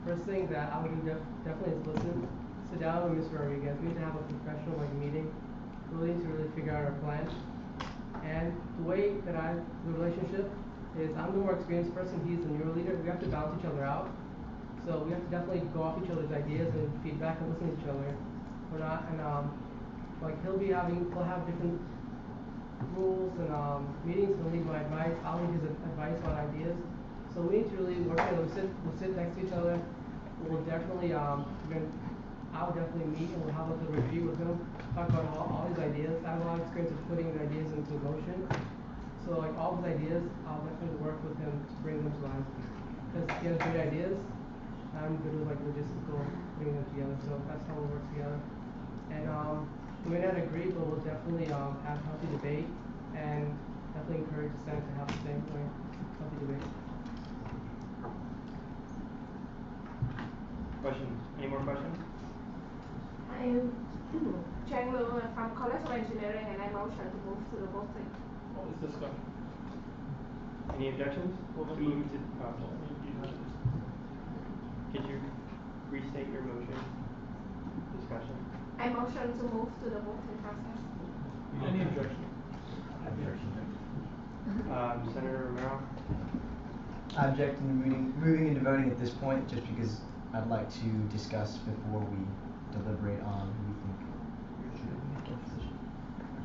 first thing that I would do definitely is listen, sit down with Mr. Rodriguez. We need to have a professional meeting. We need to really figure out our plan. And the way that the relationship is, I'm the more experienced person, he's the newer leader. We have to balance each other out. So we have to definitely go off each other's ideas and feedback and listen to each other. We're not, and like we'll have different rules and meetings. He'll need my advice. I'll need his advice on ideas. So we need to really work together. We'll sit next to each other. We'll definitely I'll definitely meet and we'll have like a review with him, talk about all his ideas. I have a lot of experience of putting the ideas into motion. So like all his ideas, I'll definitely work with him to bring them to life. Because he has great ideas. I'm good with like logistical putting them together. So that's how we'll work together. And we may not agree, but we'll definitely have healthy debate and definitely encourage the Senate to have the same way, healthy debate. Questions? Any more questions? I am Cheng Lu from College of Engineering, and I motion to move to the voting. What was discussion? Any objections? Well, To move to could you restate your motion? Discussion. I motion to move to the voting process. Any objection? Senator Romero? I object to moving into voting at this point just because I'd like to discuss before we deliberate on who we think should make a decision.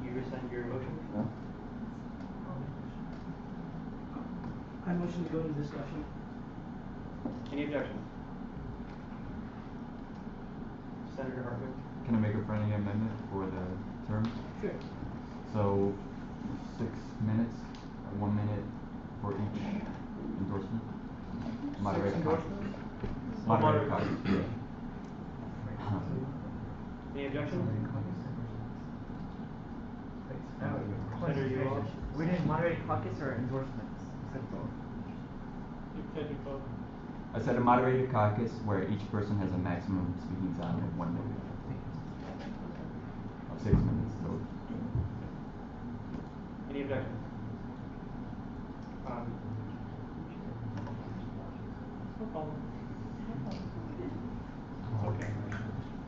You rescind your motion? No. I motion to go into discussion. Any objections? Senator Hartman? Can I make a friendly amendment for the term? Sure. So 6 minutes, 1 minute for each endorsement. Moderated caucus. Moderated caucus. Any objections? Senator Yuval? We did moderated caucus or endorsements? You can do both. I said a moderated caucus where each person has a maximum speaking time of 1 minute. Of 6 minutes. So. Any objections? No problem. Okay.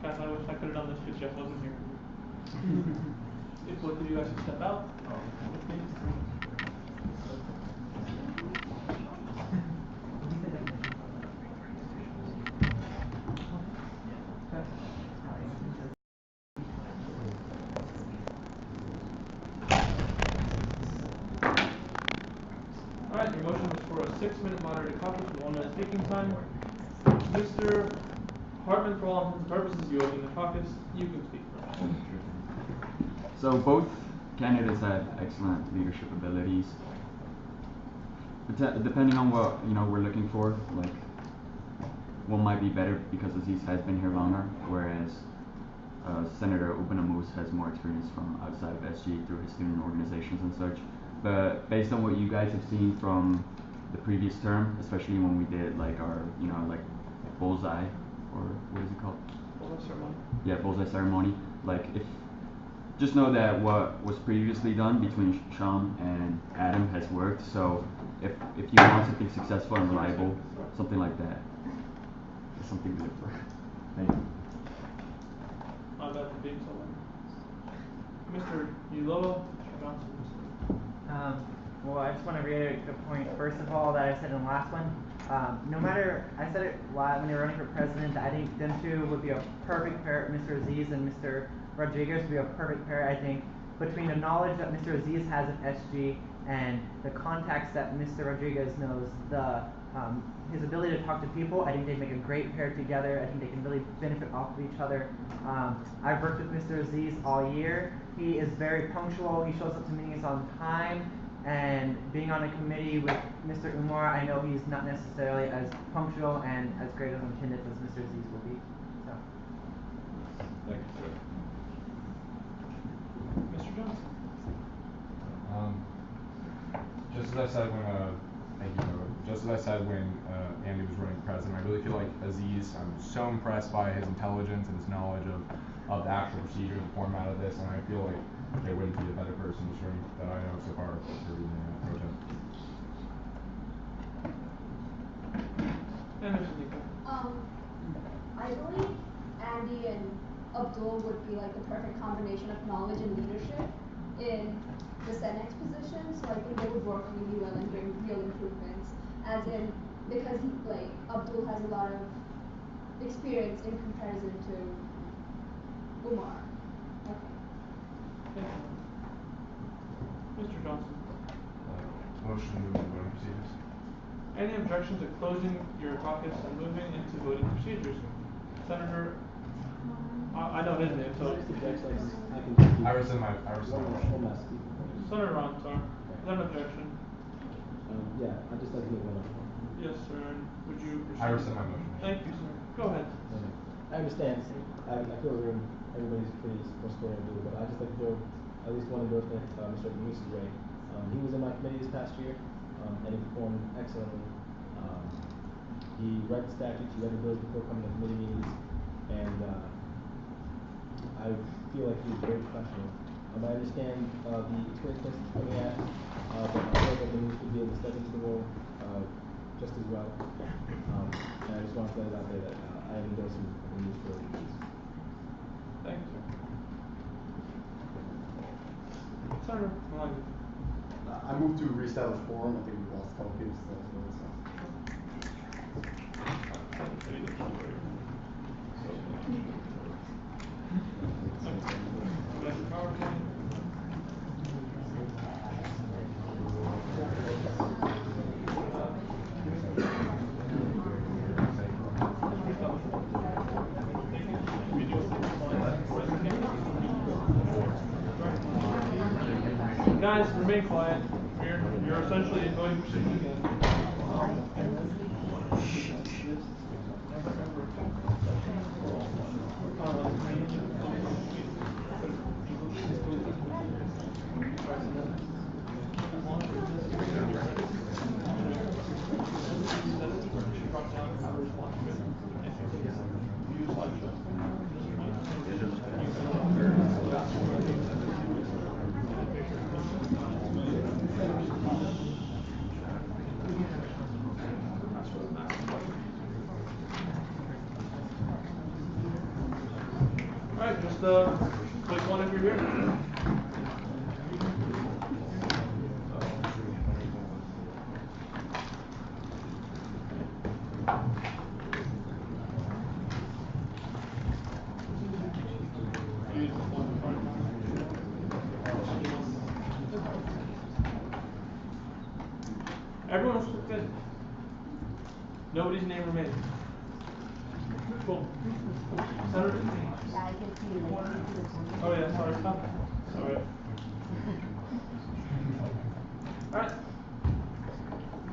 Guys, I wish I could have done this because Jeff wasn't here. If both of you guys should step out. Alright, your motion is for a 6-minute moderated caucus with 1 minute speaking time. Mr. Hartman, for all intents and purposes, you open the caucus. You can speak first. So both candidates have excellent leadership abilities. Depending on what we're looking for, like one might be better because Aziz has been here longer, whereas Senator Ubenamus has more experience from outside of SG through his student organizations and such. But based on what you guys have seen from the previous term, especially when we did like our like bullseye, or what is it called? Bullseye ceremony. Yeah, bullseye ceremony. Like if just know that what was previously done between Sean and Adam has worked. So if you want something successful and reliable, something like that is something to look for. Thank you. My bad for being so long. Mr. Ulloa, Mr. Johnson. Well, I just want to reiterate the point, first of all, that I said in the last one. No matter, I said it live when they were running for president, I think them two would be a perfect pair. Mr. Aziz and Mr. Rodriguez would be a perfect pair, I think, between the knowledge that Mr. Aziz has of SG and the contacts that Mr. Rodriguez knows, his ability to talk to people. I think they'd make a great pair together. I think they can really benefit off of each other. I've worked with Mr. Aziz all year. He is very punctual. He shows up to meetings on time. And being on a committee with Mr. Umar, I know he's not necessarily as punctual and as great of an attendance as Mr. Aziz will be. So. Thank you, sir. Mr. Johnson. Just as I said when Andy was running president, I really feel like Aziz, I'm so impressed by his intelligence and his knowledge of the actual procedure and format of this, and I feel like there wouldn't be a better person to serve that I know so far for the protest. And Mr. Nico. I believe Andy and Abdul would be like the perfect combination of knowledge and leadership in the Senex position, so I think they would work really well and bring real improvements. As in, because like Abdul has a lot of experience in comparison to Umar. Okay. Thank you. Mr. Johnson. Motion to move to voting procedures. Any objection to closing your caucus and moving into voting procedures? Senator, I know his name, so. I rescind my motion. Senator Rontar, is that an objection? Yeah, I just like to make one up. Yes, sir, and would you proceed? I rescind my motion. Thank you, sir. Go ahead. I understand, I feel the room, everybody's pretty supportive of it, but I just like to throw at least one endorsement, Mr. Musa's way. He was in my committee this past year, and he performed excellently. He read the statutes, he read the bills before coming to committee meetings, and, I feel like he was very professional. I understand, the experience he's coming at, but I feel like the Moose would be able to step into the role, just as well. And I just want to let it out there that, I am endorsing the Moose for this. Thank you, sir. Senator Maloney. I move to reestablish quorum. I think we've lost a couple people to that as well, so. Guys, remain quiet. You're essentially in voting procedure again. Alright, just click one if you're here. Everyone else clicked in. Nobody's name remains. Cool. Senator? Oh yeah, sorry. Sorry. Alright.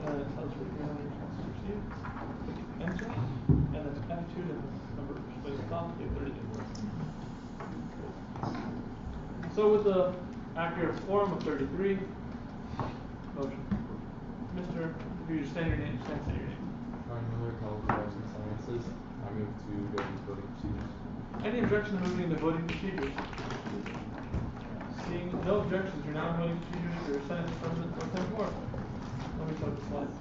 Tell us what you're going to proceed. Enter. And then attitude and number of space top, you have 30 days. So with the accurate quorum of 33, motion. Mr. If you just say your name, say your name. Ryan Miller, College of Arts and Sciences. I move to go into voting procedures. Any objection to moving into voting procedures? Seeing no objections, you're now in voting procedures for your Senate President Pro Tempore. Let me start the slide.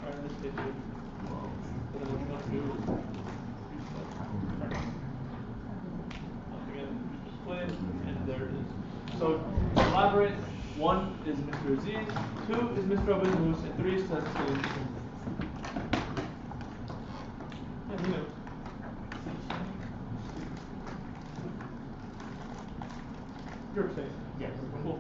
Alright, this case here. So then what you want to do is once again, display it, and there it is. So to elaborate, 1 is Mr. Aziz, 2 is Mr. Abedmus, and 3 is Senator. Yeah, he knows. You're abstaining? Yes. Cool.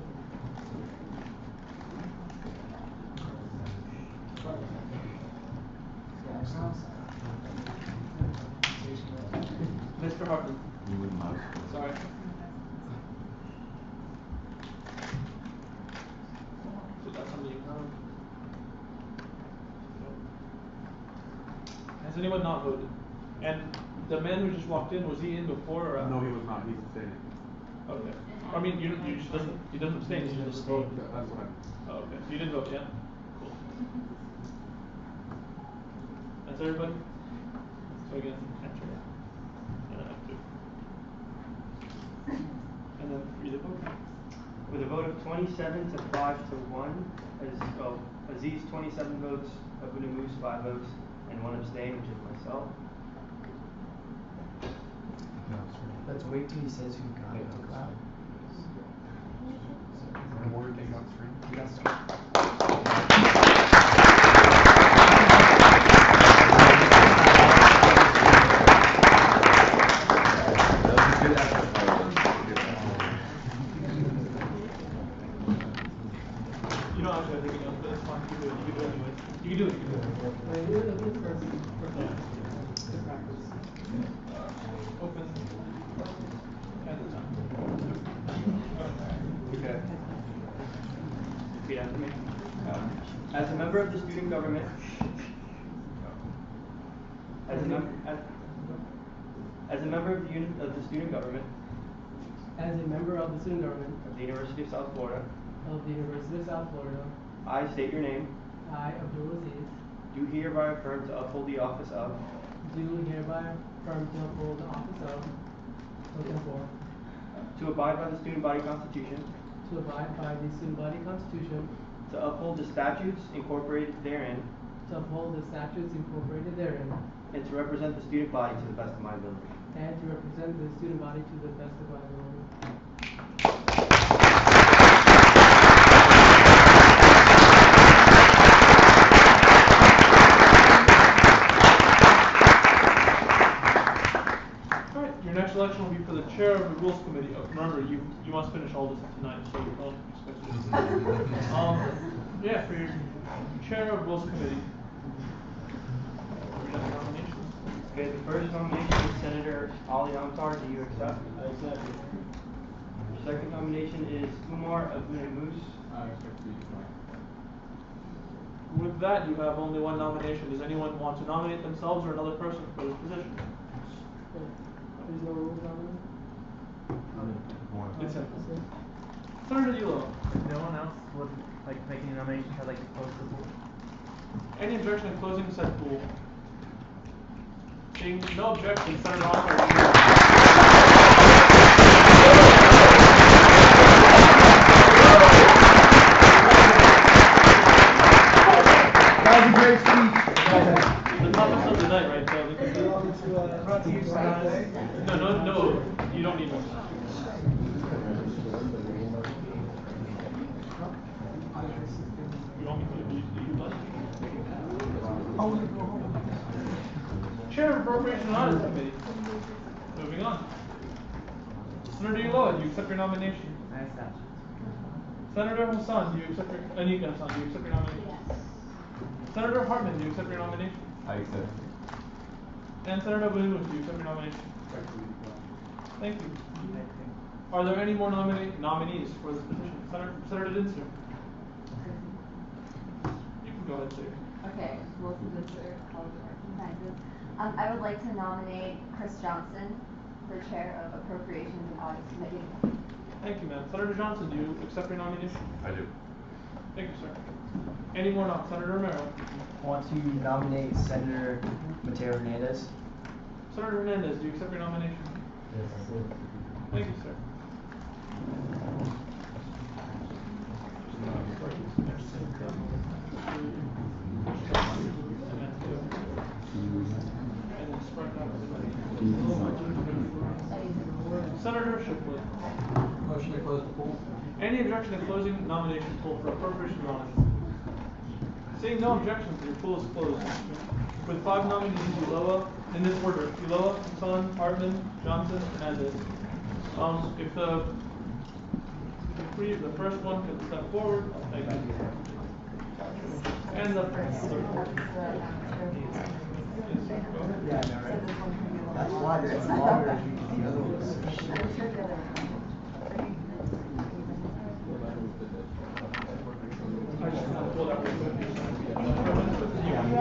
Mr. Hartman. You would mouse. Sorry. So that's something you have. Has anyone not voted? And the man who just walked in, was he in before or after? No, he was not. He's abstaining. Okay. I mean, you just doesn't, he doesn't abstain, he just doesn't vote. That's what Oh, okay. So you didn't vote, yeah? Cool. That's everybody? So again, enter. And I have to. a vote of 27 to 5 to 1, Aziz 27 votes, Abuna Moose 5 votes, and 1 abstain, which is myself. Let's wait till he says who got it. More to take on screen? Yes. You don't actually have to take it, but it's fine. You can do it. You can do it anyway. You can do it. You can do it. Wait, do it first. Good practice. Open. And the time. Okay. Repeat after me. As a member of the student government, as a member of the student government As a member of the student government of the University of South Florida, of the University of South Florida, I state your name, I, Abdul Aziz, do hereby affirm to uphold the office of do hereby affirm to uphold the office of, looking for, to abide by the student body constitution, to abide by the student body constitution, to uphold the statutes incorporated therein, to uphold the statutes incorporated therein, and to represent the student body to the best of my ability. and to represent the student body to the best of my ability. Alright, your next election will be for the chair of the rules committee. Remember, you must finish all this tonight, so you don't expect to. Yeah, for your chair of rules committee. Your next nomination. Okay, the first nomination is Senator Ali Amtar. Do you accept? I accept it. Your second nomination is Umar Abuna Moose. I expect to be fine. With that, you have only one nomination. Does anyone want to nominate themselves or another person for this position? There's no rules on It's simple. Senator Elo. If no one else would like make any nominations, I'd like to close the pool. Any objection to closing said pool? Seeing no objection, Senator Amtar. That was a great speech. The topics of the night, right? So we can do. No, you don't need one. You want me to do you like? Chair of Appropriation and Audit Committee. Moving on. Senator Ulloa, do you accept your nomination? I accept. Senator Hassan, do you accept your Anika Hassan, do you accept your nomination? Yes. Senator Hartman, do you accept your nomination? I accept. And Senator Abuna, do you accept your nomination? Thank you. Are there any more nominees for this position? Senator Dinster. You can go ahead, sir. Okay, most of this are all recognizes. I would like to nominate Chris Johnson for Chair of Appropriations and Audit Committee. Thank you, ma'am. Senator Johnson, do you accept your nomination? I do. Thank you, sir. Any more Senator Romero. I want to nominate Senator Mateo Hernandez. Senator Hernandez, do you accept your nomination? Yes, I do. Thank you, sir. Senator Shipley. Motion to close the pool. Any objection to closing nomination pool for appropriation and audit? Seeing no objections, your pool is closed. With 5 nominees, Ulloa, in this order, Ulloa, Hassan, Hartman, Johnson, Hernandez. If the first one can step forward, thank you. And the Yeah, I know, right? That's why it's longer than the other ones. I just want to pull that real quick.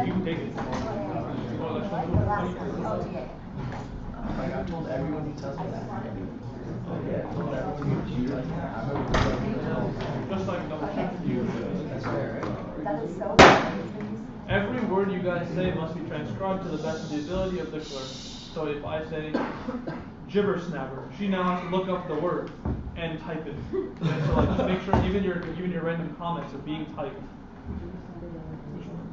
You can take it. Like I told everyone who tells me that. Yeah, I told everyone who cheated like that. Just like double check you. That's fair, right? That is so bad. Every word you guys say must be transcribed to the best of the ability of the clerk. So if I say gibber snapper, she now has to look up the word and type it. And so like just make sure even your random comments are being typed. Which one?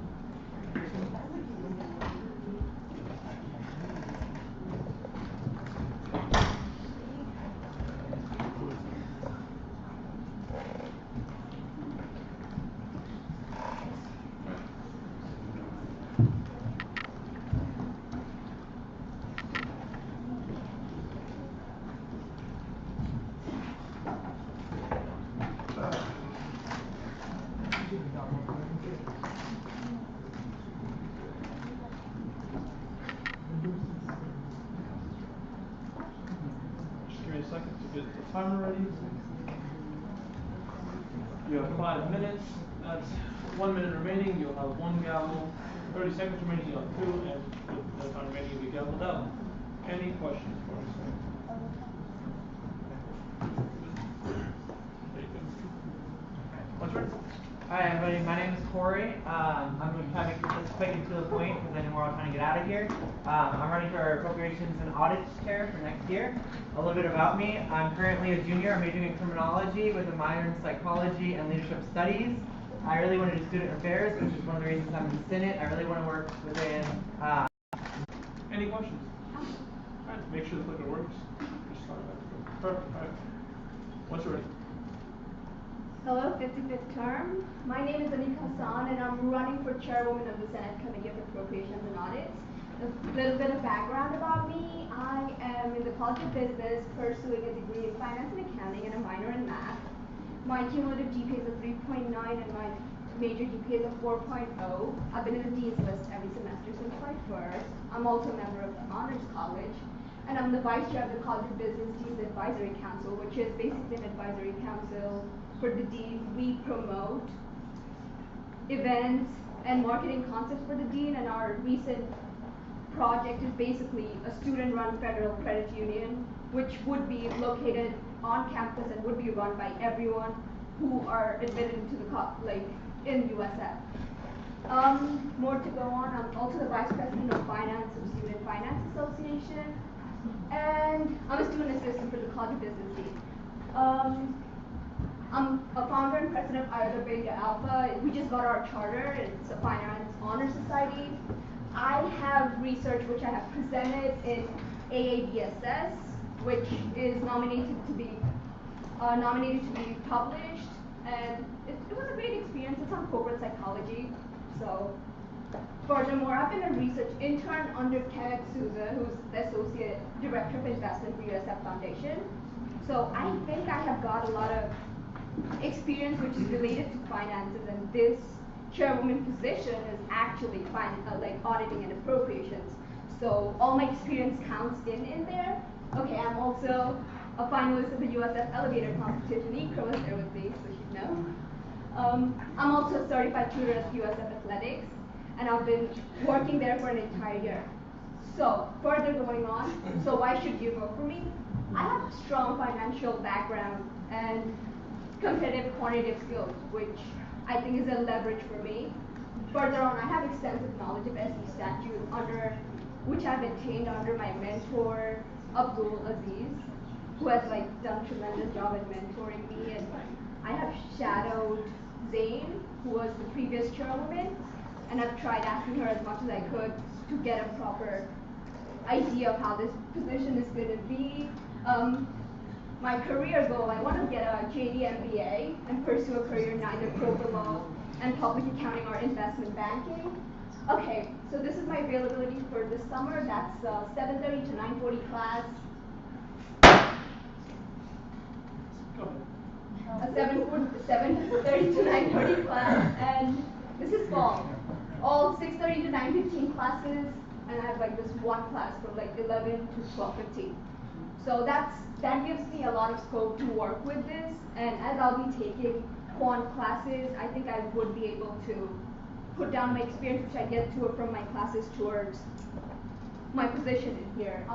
Just give me a second to get the timer ready. You have 5 minutes. That's 1 minute remaining. You'll have 1 gavel. 30 seconds remaining. You'll have 2, and with the time remaining, you'll be gaveled out. Any questions for us? There you go. What's your name? Hi everybody, my name is Corey. I'm going to try to keep this quick and to the point because I know we're all trying to get out of here. I'm running for Appropriations and Audits Chair for next year. A little bit about me. I'm currently a junior. I'm majoring in criminology with a minor in psychology and leadership studies. I really want to do student affairs, which is one of the reasons I'm in the Senate. I really want to work within... Any questions? Alright, make sure the clicker works. Just start back. Perfect. Alright. Once you're ready. Hello, 55th term. My name is Anika Hassan, and I'm running for chairwoman of the Senate Committee of Appropriations and Audits. A little bit of background about me. I am in the College of Business pursuing a degree in finance and accounting and a minor in math. My cumulative GPA is a 3.9 and my major GPA is a 4.0. I've been in the Dean's List every semester since my first. I'm also a member of the Honors College. And I'm the vice chair of the College of Business Dean's Advisory Council, which is basically an advisory council for the dean. We promote events and marketing concepts for the dean, and our recent project is basically a student-run federal credit union, which would be located on campus and would be run by everyone who are admitted into the in USF. More to go on. I'm also the vice president of finance of Student Finance Association, and I'm a student assistant for the College of Business Dean. I'm a founder and president of Iota Beta Alpha. We just got our charter. It's a finance honor society. I have research which I have presented in AABSS, which is nominated to be published, and it was a great experience. It's on corporate psychology. So, furthermore, I've been a research intern under Kenneth Souza, who's the associate director of investment for USF Foundation. So I think I have got a lot of experience which is related to finances, and this chairwoman position is actually auditing and appropriations. So all my experience counts in there. Okay, I'm also a finalist of the USF Elevator Competition. Ikra was there with me, so she'd know. I'm also a certified tutor at USF Athletics, and I've been working there for an entire year. So, further going on, so why should you vote for me? I have a strong financial background and competitive quantitative skills, which I think is a leverage for me. Further on, I have extensive knowledge of SE statute which I've attained under my mentor, Abdul Aziz, who has done a tremendous job at mentoring me, and I have shadowed Zane, who was the previous chairwoman, and I've tried asking her as much as I could to get a proper idea of how this position is going to be. My career goal, I want to get a JD MBA and pursue a career in either corporate law and public accounting or investment banking. Okay, so this is my availability for this summer. That's 7:30 to 9:40 class. A 7:30 to 9:30 class, and this is fall. All 6:30 to 9:15 classes, and I have this one class from 11 to 12:15. So that gives me a lot of scope to work with this, and as I'll be taking quant classes, I think I would be able to put down my experience, which I get from my classes towards my position in here.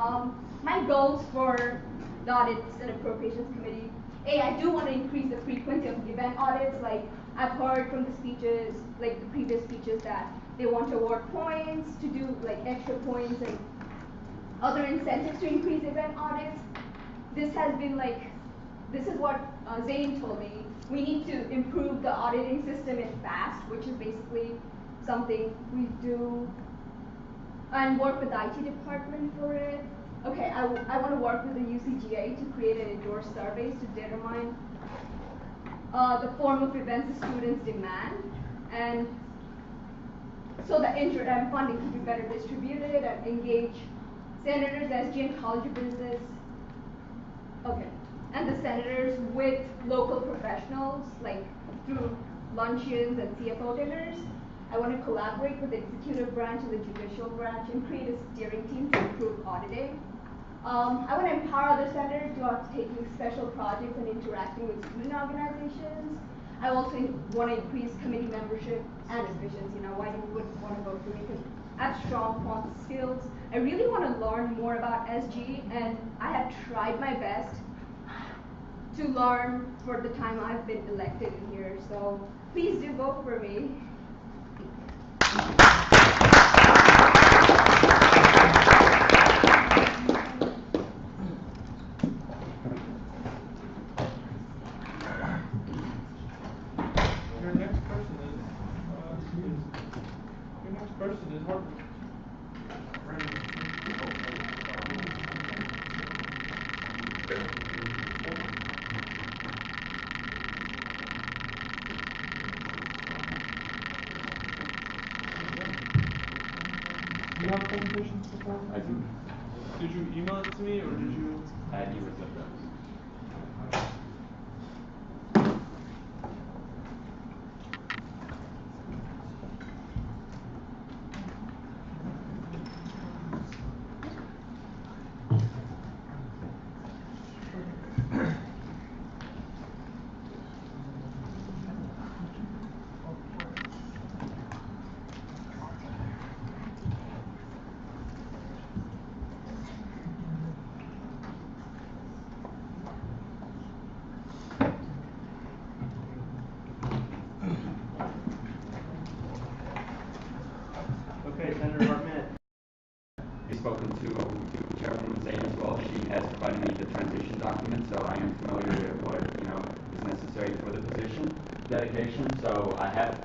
My goals for the Audits and Appropriations Committee, I do want to increase the frequency of event audits. I've heard from the speeches, the previous speeches, that they want to award points, to do extra points, and other incentives to increase event audits. This has been like, this is what Zane told me. We need to improve the auditing system in FAST, which is basically something we do, and work with the IT department for it. Okay, I want to work with the UCGA to create an endorsed surveys to determine the form of events the students demand, and so that interim funding can be better distributed and engage senators, SG, and College of Business. Okay, and the senators with local professionals, like through luncheons and CFO dinners. I want to collaborate with the executive branch and the judicial branch and create a steering team to improve auditing. I want to empower other senators who are taking special projects and interacting with student organizations. I also want to increase committee membership and efficiency. Now, why do we want to vote for me? Because I have strong quant skills. I really want to learn more about SG, and I have tried my best to learn for the time I've been elected in here. So please do vote for me. Do you have presentations before? I do. Did you email it to me or did you? I received those. Okay, Senator Hartman. I've spoken to Chairwoman Zane as well. She has provided me the transition document, so I am familiar with what is necessary for the position, dedication. So I have.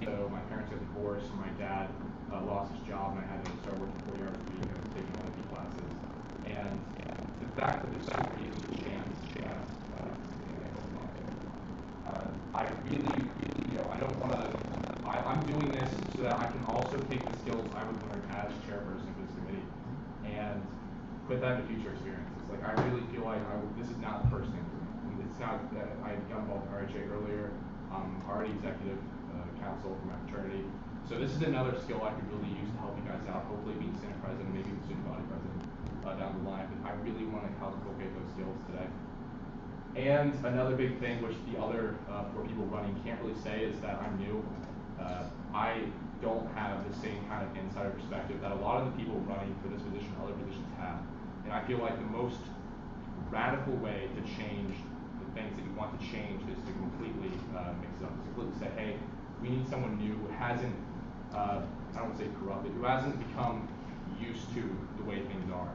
So my parents got divorced, and my dad lost his job, and I had to start working 40 hours a week and I was taking LP classes. And the fact that this school gave me the chance, I really, I don't want to. I'm doing this so that I can also take the skills I would learn as chairperson of this committee and put that into future experiences. Like I really feel like this is not the first thing for me. It's not that I got involved in RHA earlier. I'm already executive counsel for my fraternity. So this is another skill I could really use to help you guys out, hopefully being Senate president, maybe the student body president down the line. But I really want to help inculcate those skills today. And another big thing, which the other 4 people running can't really say, is that I'm new. I don't have the same kind of insider perspective that a lot of the people running for this position and other positions have. And I feel like the most radical way to change the things that you want to change is to completely mix it up. To completely say, hey, we need someone new who hasn't, I don't want to say corrupted, who hasn't become used to the way things are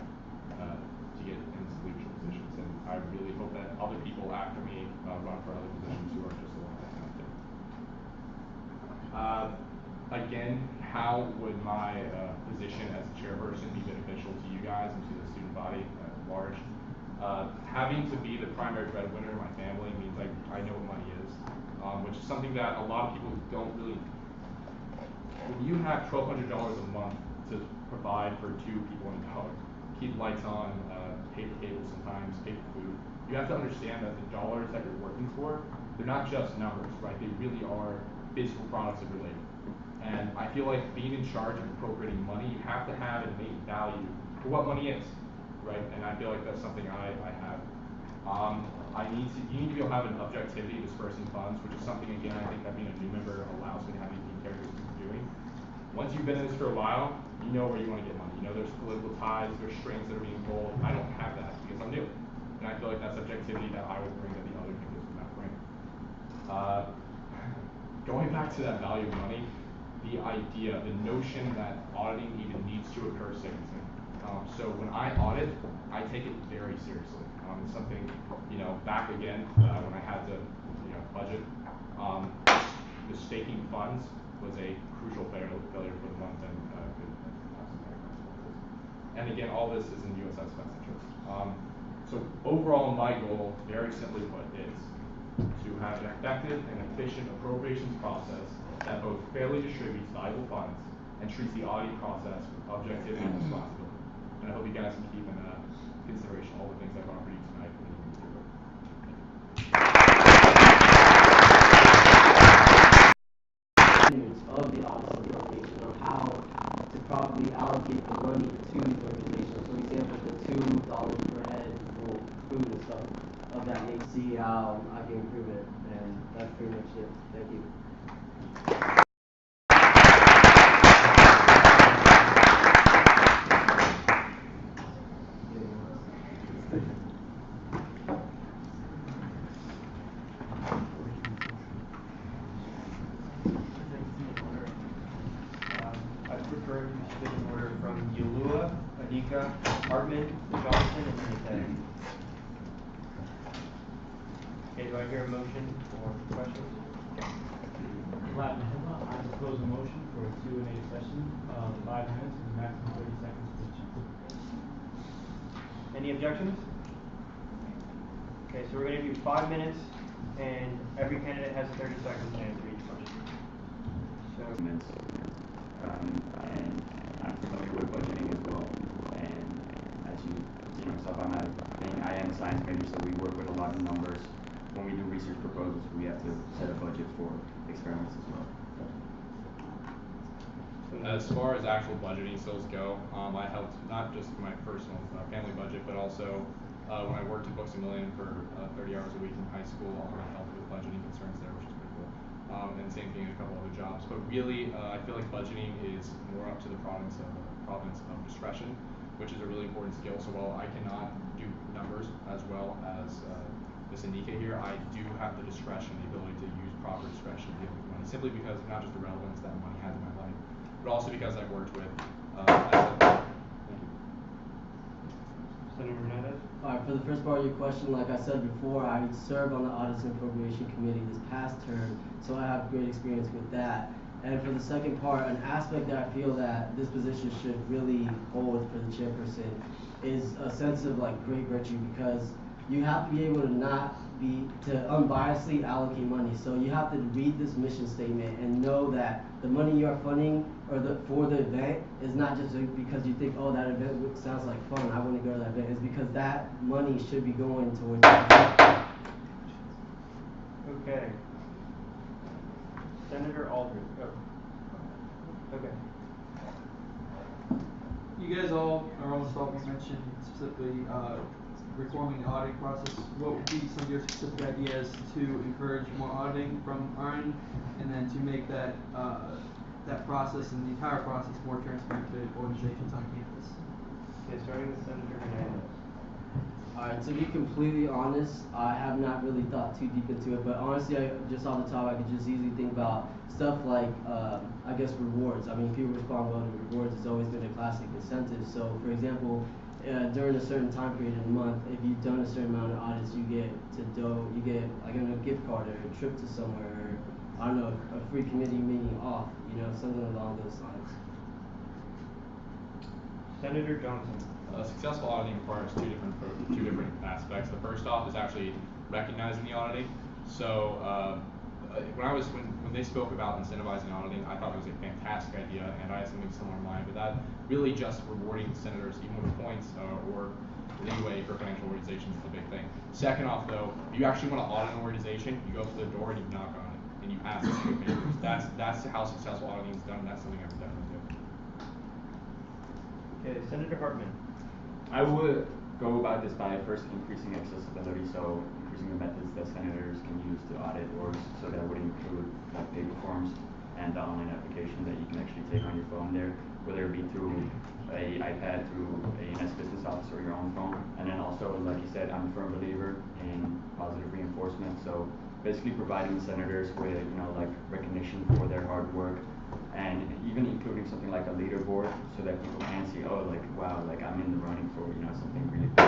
to get into leadership positions. And I really hope that other people after me run for other positions who are just along that kind of thing. Again, how would my position as a chairperson be beneficial to you guys and to the student body at large? Having to be the primary breadwinner in my family means I know what money is, which is something that a lot of people don't really. When you have $1,200 a month to provide for 2 people and a dog, keep lights on, pay for cable sometimes, pay for food, you have to understand that the dollars that you're working for, they're not just numbers, right? They really are physical products of your labor. And I feel like being in charge of appropriating money, you have to have an innate value for what money is, right? And I feel like that's something I have. You need to be able to have an objectivity dispersing funds, which is something, again, I think that being a new member allows me to have these characteristics of doing. Once you've been in this for a while, you know where you want to get money. You know there's political ties, there's strings that are being pulled. I don't have that because I'm new. And I feel like that's objectivity that I would bring that the other members would not bring. Going back to that value of money, the idea, the notion that auditing even needs to occur saves me. So when I audit, I take it very seriously. It's something, back again, when I had to, budget, the staking funds was a crucial failure for the month and and again, all this is in USF's best interest. So overall, my goal, very simply put, is to have an effective and efficient appropriations process that both fairly distributes valuable funds and treats the auditing process with objectivity and responsibility. And I hope you guys can keep in consideration all the things I've offered you tonight when you move through it. Of the office of appropriation on how to properly allocate the money to the organization. So, for example, the $2 per head for food and stuff of that nature. See how I can improve it, and that's pretty much it. Thank you. Adika, Hartman, Johnson, and Smith. Okay, do I hear a motion for questions? I propose a motion for a Q&A session of 5 minutes with a maximum 30 seconds for each. Any objections? Okay, so we're going to do 5 minutes, and every candidate has 30 seconds to answer each question. So, and I'm familiar with budgeting as well. And as you see myself, I am a science major, so we work with a lot of numbers. When we do research proposals, we have to set a budget for experiments as well. As far as actual budgeting skills go, I helped not just my personal family budget, but also when I worked at Books A Million for 30 hours a week in high school, I helped with budgeting concerns there, which is pretty cool. And same thing in a couple other jobs. But really, I feel like budgeting is more up to the province of discretion, which is a really important skill. So while I cannot do numbers as well as Ms. Anika here, I do have the discretion, the ability to use proper discretion to deal with money, simply because of not just the relevance that money has in my life, but also because I've worked with Senator Hernandez? Alright, for the first part of your question, like I said before, I served on the Audits and Appropriation Committee this past term, so I have great experience with that. And for the second part, an aspect that I feel that this position should really hold for the chairperson is a sense of great virtue, because you have to be able to unbiasedly allocate money. So you have to read this mission statement and know that the money you are funding for the event is not just because you think, oh, that event sounds like fun, I want to go to that event. It's because that money should be going towards that. Okay. Senator Aldridge. Okay. You guys all, or almost all, you mentioned specifically, reforming the auditing process. What would be some of your specific ideas to encourage more auditing from our end, and then to make that, that process and the entire process more transparent to organizations on campus? Okay, starting with Senator Hernandez. Alright, to be completely honest, I have not really thought too deep into it, but honestly, just off the top, I could just easily think about stuff like, I guess rewards. I mean, people respond well to rewards. It's always been a classic incentive. So, for example, during a certain time period in a month, if you've done a certain amount of audits, you get like a gift card or a trip to somewhere, or I don't know, a free committee meeting off, something along those lines. Senator Johnson. Successful auditing requires two different aspects. The first off is actually recognizing the auditing. So when they spoke about incentivizing auditing, I thought it was a fantastic idea, and I had something similar in mind. But that really just rewarding senators, even with points or in any way for financial organizations, is the big thing. Second off, though, if you actually want to audit an organization, you go up to the door and you knock on it, and you ask for favors. That's how successful auditing is done. And that's something I would definitely do. Okay, Senator Hartman. I would go about this by first increasing accessibility, so increasing the methods that senators can use to audit orgs. So that would include like paper forms and the online application that you can actually take on your phone there, whether it be through a iPad, through a NS Business Office, or your own phone. And then also, like you said, I'm a firm believer in positive reinforcement. So basically providing senators with like recognition for their hard work, and even including something like a leaderboard so that people can see, oh, like, wow, like I'm in the running for, something really big.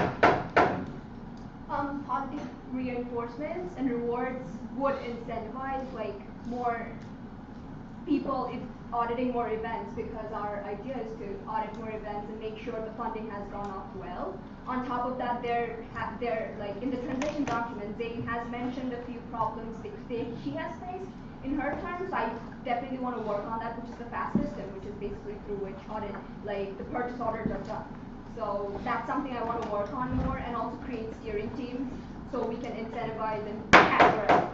Positive reinforcements and rewards would incentivize like more people auditing more events, because our idea is to audit more events and make sure the funding has gone off well. On top of that, they're like in the transition document, Zane has mentioned a few problems she has faced in her terms. I definitely want to work on that, which is the FAST system, which is basically through which audit, like the purchase orders are done. So that's something I want to work on more, and also create steering teams so we can incentivize and categorize.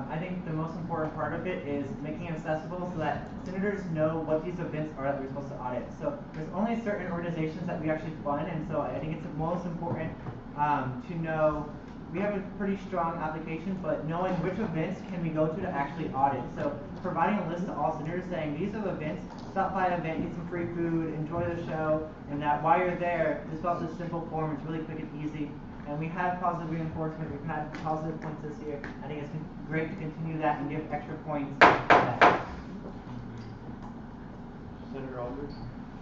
I think the most important part of it is making it accessible so that senators know what these events are that we're supposed to audit. So there's only certain organizations that we actually fund, and so I think it's most important to know. We have a pretty strong application, but knowing which events can we go to actually audit. So providing a list to all senators saying these are the events, stop by an event, get some free food, enjoy the show, and that while you're there, just fill out this simple form. It's really quick and easy. And we had positive reinforcement, we've had positive points this year. I think it's great to continue that and give extra points for that. Senator Aldridge.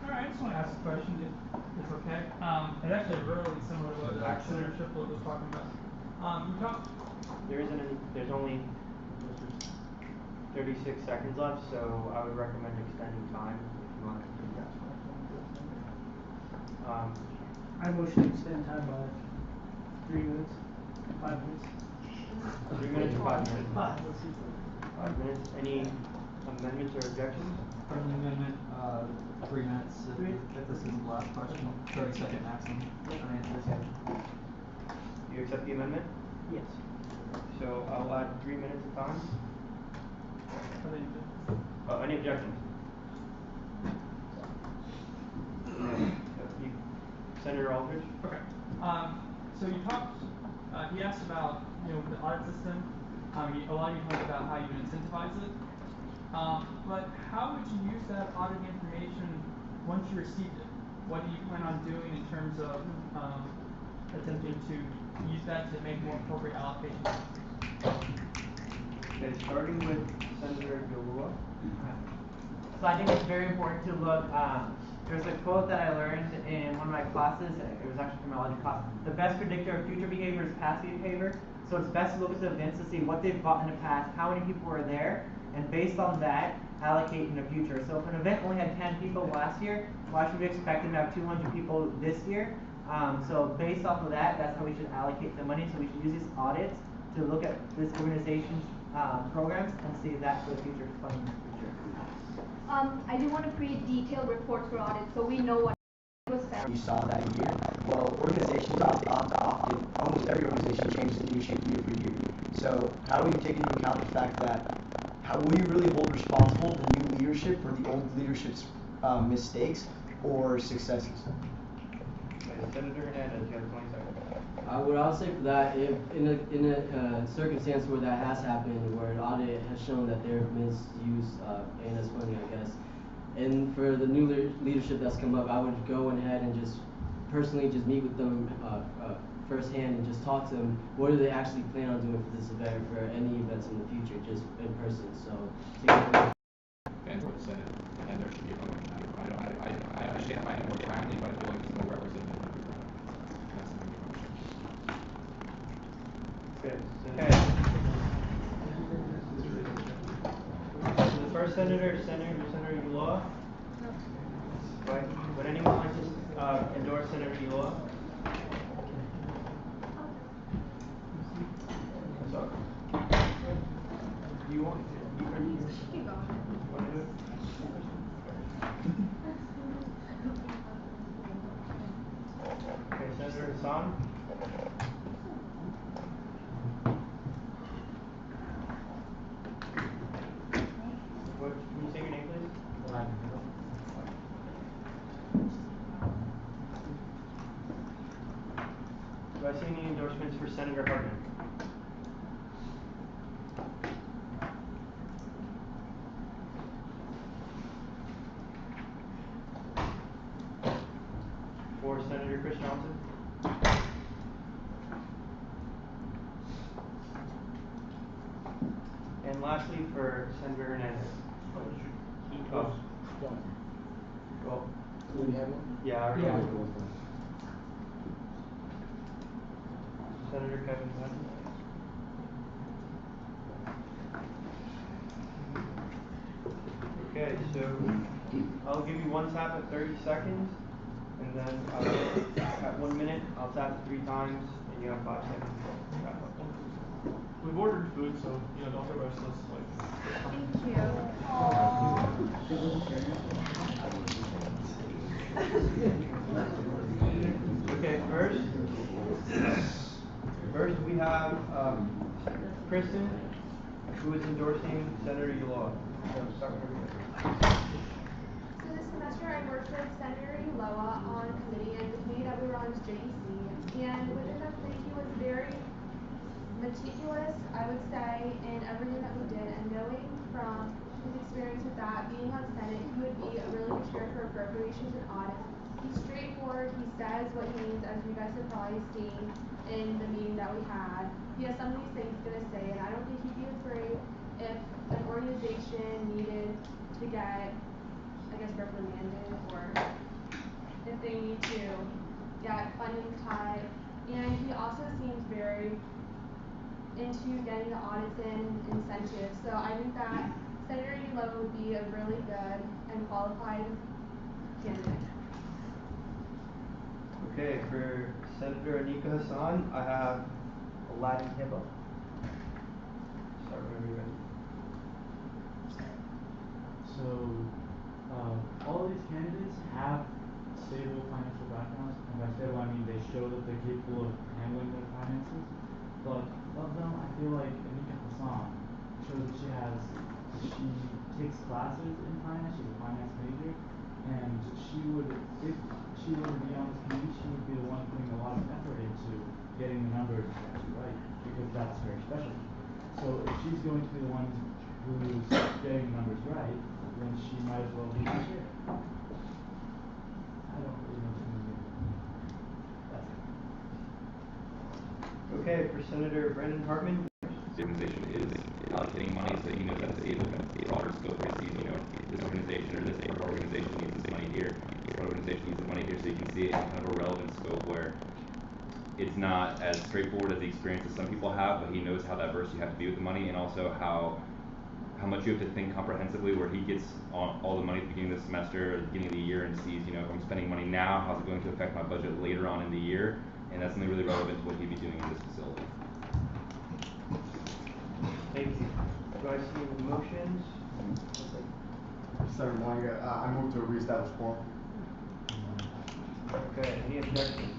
Alright, I just want to ask a question, if it's okay. It's actually really similar to what Senator Shiflett was talking about. There's only 36 seconds left, so I would recommend extending time if you want to continue to ask questions. I motion to extend time by 3 minutes, 5 minutes. 3 minutes or 5 minutes? 5, let's see. 5 minutes. Any amendments or objections? Friendly amendment, 3 minutes, if this is the last question, 30-second maximum for answers. You accept the amendment? Yes. So I'll add 3 minutes of time. Any objections? Senator Aldridge? Okay. So you talked, he asked about, the audit system. A lot of you talked about how you incentivize it. But how would you use that auditing information once you received it? What do you plan on doing in terms of attempting to use that to make more appropriate allocations? Okay, starting with Senator Galula. So I think it's very important to look, there's a quote that I learned in one of my classes, it was actually from my logic class. The best predictor of future behavior is past behavior. So it's best to look at the events to see what they've bought in the past, how many people were there, and based on that, allocate in the future. So if an event only had 10 people last year, why should we expect them to have 200 people this year? So based off of that, that's how we should allocate the money. So we should use these audits to look at this organization's programs and see that for the future, funding in the future. I do want to create detailed reports for audits so we know what was found. You saw that year. Well, organizations often, almost every organization changes leadership year for year. So how do we take into account the fact that will you really hold responsible the new leadership for the old leadership's mistakes or successes? Okay, Senator Hernandez, you have 20 seconds. What I'll say for that, if in a circumstance where that has happened, where an audit has shown that they're misused ANS funding, I guess, and for the new leadership that's come up, I would go ahead and just personally just meet with them firsthand and just talk to them. What do they actually plan on doing for this event, for any events in the future, just in person? So. And for the Senate, and there should be a vote. I understand mine more timely, but I feel like it's more representative. Okay. So the first senator, Senator Ulloa. Right. Would anyone like to endorse Senator Ulloa? So, do you want to? Want to do it? Okay, Senator Hassan. What, can you say your name, please? Do I see any endorsements for Senator Hartman? For Senator Chris Johnson? And lastly, for Senator Hernandez. Well, do we have one? yeah, I already have one. Senator Kevin Glenn. Okay, so I'll give you one tap at 30 seconds, and then at 1 minute, I'll tap 3 times, and you have 5 seconds to wrap up. We've ordered food, so don't get restless. Thank you. Okay, first we have Kristen, who is endorsing Senator Ulloa. So start with her. So this semester I worked with Senator Ulloa on a committee, and the committee that we were on was JEC. And within that committee, he was very meticulous, I would say, in everything that we did. And knowing from his experience with that, being on Senate, he would be a really good chair for appropriations and audits. He's straightforward. He says what he means, as you guys have probably seen in the meeting that we had. He has something to say he's going to say, and I don't think he'd be afraid if an organization needed to get, I guess, reprimanded, or if they need to get funding cut. And he also seems very into getting the audits in incentives. So I think that Senator Ulloa would be a really good and qualified candidate. Okay, for Senator Anika Hassan, I have Aladdin Hibba. Start whenever you're ready. So, all of these candidates have stable financial backgrounds, and by stable I mean they show that they're capable of handling their finances. But of them, I feel like Anika Hassan shows that she takes classes in finance. She's a finance major, and if she were to be on this committee, she would be the one putting a lot of effort into getting the numbers actually right, because that's her specialty. So if she's going to be the one who's getting the numbers right, then she might as well be the chair. I don't really know too many. That's it. Okay, for Senator Brendan Hartman. The organization is allocating money, so he knows that the broader scope he sees, this organization or this part of organization needs this money here, this part of organization needs the money here, so you can see it in kind of a relevant scope where it's not as straightforward as the experience that some people have, but he knows how diverse you have to be with the money, and also how much you have to think comprehensively, where he gets all the money at the beginning of the semester or the beginning of the year and sees, if I'm spending money now, how's it going to affect my budget later on in the year, and that's something really relevant to what he'd be doing in this facility. Thank you. Do I see any motions? Senator Mwanga, I move to reestablish quorum. Okay, any objections?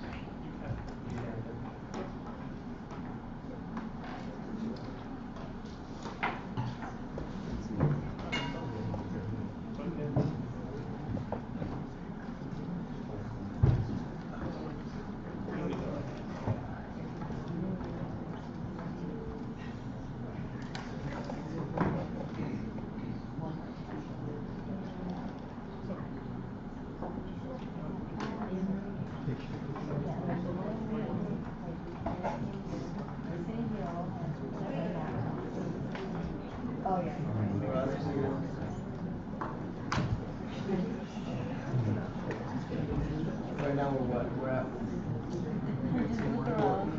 now we're at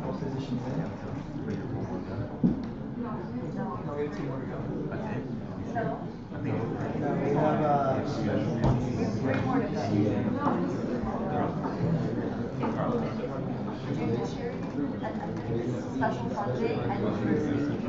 what position is it? No, we have 2 more to go. No. No, we have special Three more to go. Judiciary, and special funding, and diversity.